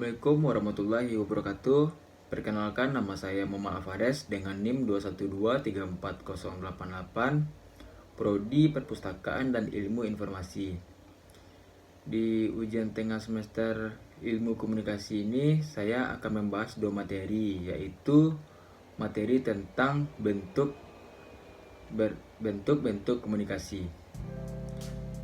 Assalamualaikum warahmatullahi wabarakatuh. Perkenalkan, nama saya Muhammad Afares dengan NIM 212344088, Prodi Perpustakaan dan Ilmu Informasi. Di ujian tengah semester Ilmu Komunikasi ini, saya akan membahas dua materi, yaitu materi tentang bentuk-bentuk komunikasi.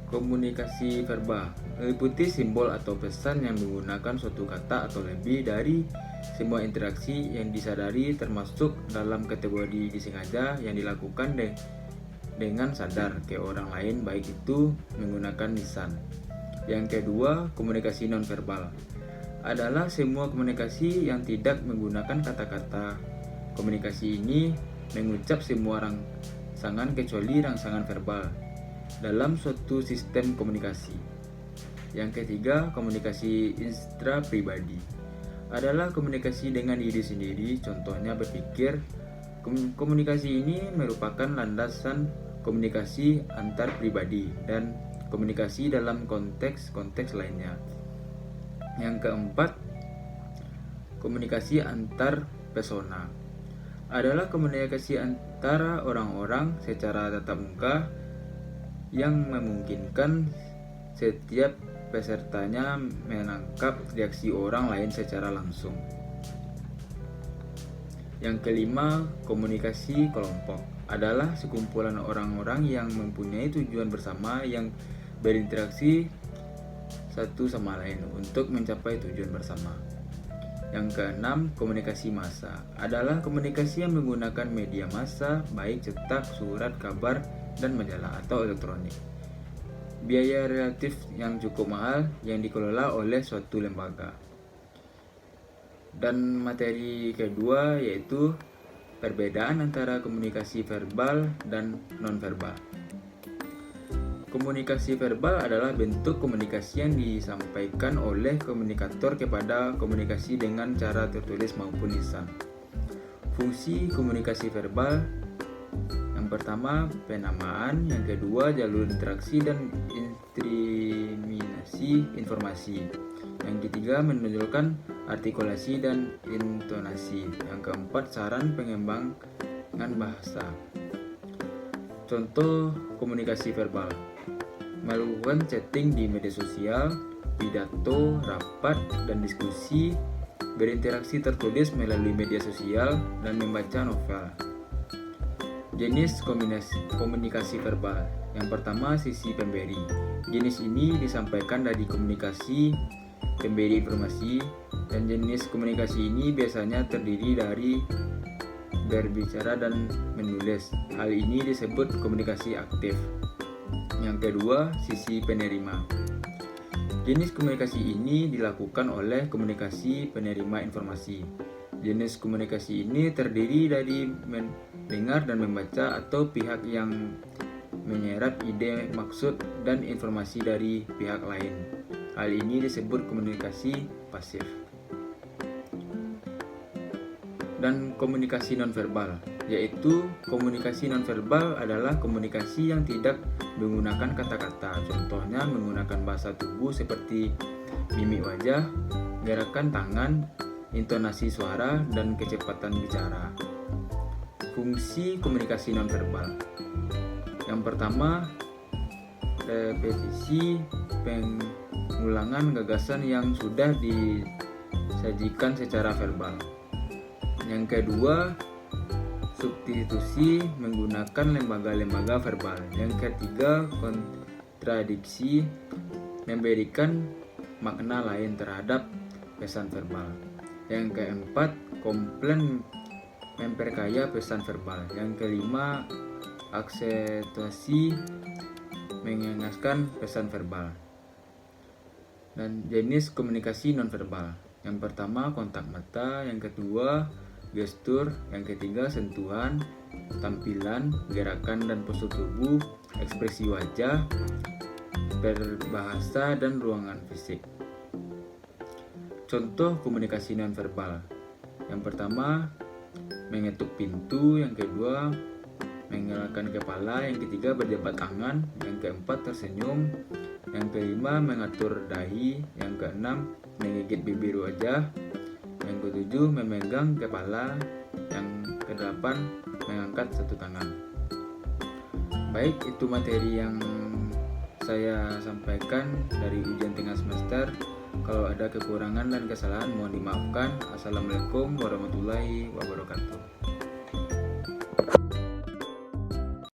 Komunikasi verbal meliputi simbol atau pesan yang menggunakan suatu kata atau lebih dari semua interaksi yang disadari, termasuk dalam kategori disengaja yang dilakukan dengan sadar ke orang lain, baik itu menggunakan lisan. Yang kedua, komunikasi nonverbal adalah semua komunikasi yang tidak menggunakan kata-kata. Komunikasi ini mengucap semua rangsangan kecuali rangsangan verbal dalam suatu sistem komunikasi. Yang ketiga, komunikasi intrapribadi adalah komunikasi dengan diri sendiri, contohnya berpikir. Komunikasi ini merupakan landasan komunikasi antar pribadi dan komunikasi dalam konteks-konteks lainnya. Yang keempat, komunikasi antar persona adalah komunikasi antara orang-orang secara tatap muka yang memungkinkan setiap pesertanya menangkap reaksi orang lain secara langsung. Yang kelima, komunikasi kelompok adalah sekumpulan orang-orang yang mempunyai tujuan bersama yang berinteraksi satu sama lain untuk mencapai tujuan bersama. Yang keenam, komunikasi massa adalah komunikasi yang menggunakan media massa, baik cetak, surat, kabar, dan majalah atau elektronik. Biaya relatif yang cukup mahal yang dikelola oleh suatu lembaga. Dan materi kedua yaitu perbedaan antara komunikasi verbal dan nonverbal. Komunikasi verbal adalah bentuk komunikasi yang disampaikan oleh komunikator kepada komunikasi dengan cara tertulis maupun lisan. Fungsi komunikasi verbal: yang pertama, penamaan. Yang kedua, jalur interaksi dan intriminasi informasi. Yang ketiga, menonjolkan artikulasi dan intonasi. Yang keempat, saran pengembangan bahasa. Contoh komunikasi verbal: melakukan chatting di media sosial, pidato, rapat, dan diskusi, berinteraksi tertulis melalui media sosial, dan membaca novel. Jenis komunikasi verbal: yang pertama, sisi pemberi. Jenis ini disampaikan dari komunikasi pemberi informasi, dan jenis komunikasi ini biasanya terdiri dari berbicara dan menulis. Hal ini disebut komunikasi aktif. Yang kedua, sisi penerima. Jenis komunikasi ini dilakukan oleh komunikasi penerima informasi. Jenis komunikasi ini terdiri dari mendengar dan membaca atau pihak yang menyerap ide, maksud, dan informasi dari pihak lain. Hal ini disebut komunikasi pasif. Dan komunikasi nonverbal, yaitu komunikasi nonverbal adalah komunikasi yang tidak menggunakan kata-kata. Contohnya menggunakan bahasa tubuh seperti mimik wajah, gerakan tangan, intonasi suara, dan kecepatan bicara. Fungsi komunikasi nonverbal: yang pertama, repetisi pengulangan gagasan yang sudah disajikan secara verbal. Yang kedua, substitusi menggunakan lembaga-lembaga verbal. Yang ketiga, kontradiksi memberikan makna lain terhadap pesan verbal. Yang keempat, komplain memperkaya pesan verbal. Yang kelima, aksentuasi mengenaskan pesan verbal. Dan jenis komunikasi nonverbal: yang pertama, kontak mata. Yang kedua, gestur. Yang ketiga, sentuhan, tampilan, gerakan dan postur tubuh, ekspresi wajah, berbahasa, dan ruangan fisik. Contoh komunikasi nonverbal: yang pertama, mengetuk pintu. Yang kedua, mengelakkan kepala, yang ketiga berjabat tangan, yang keempat tersenyum, yang kelima mengatur dahi, yang keenam menggigit bibir wajah, yang ketujuh memegang kepala, yang kedelapan mengangkat satu tangan. Baik, itu materi yang saya sampaikan dari ujian tengah semester. Kalau ada kekurangan dan kesalahan mohon dimaafkan. Assalamualaikum warahmatullahi wabarakatuh.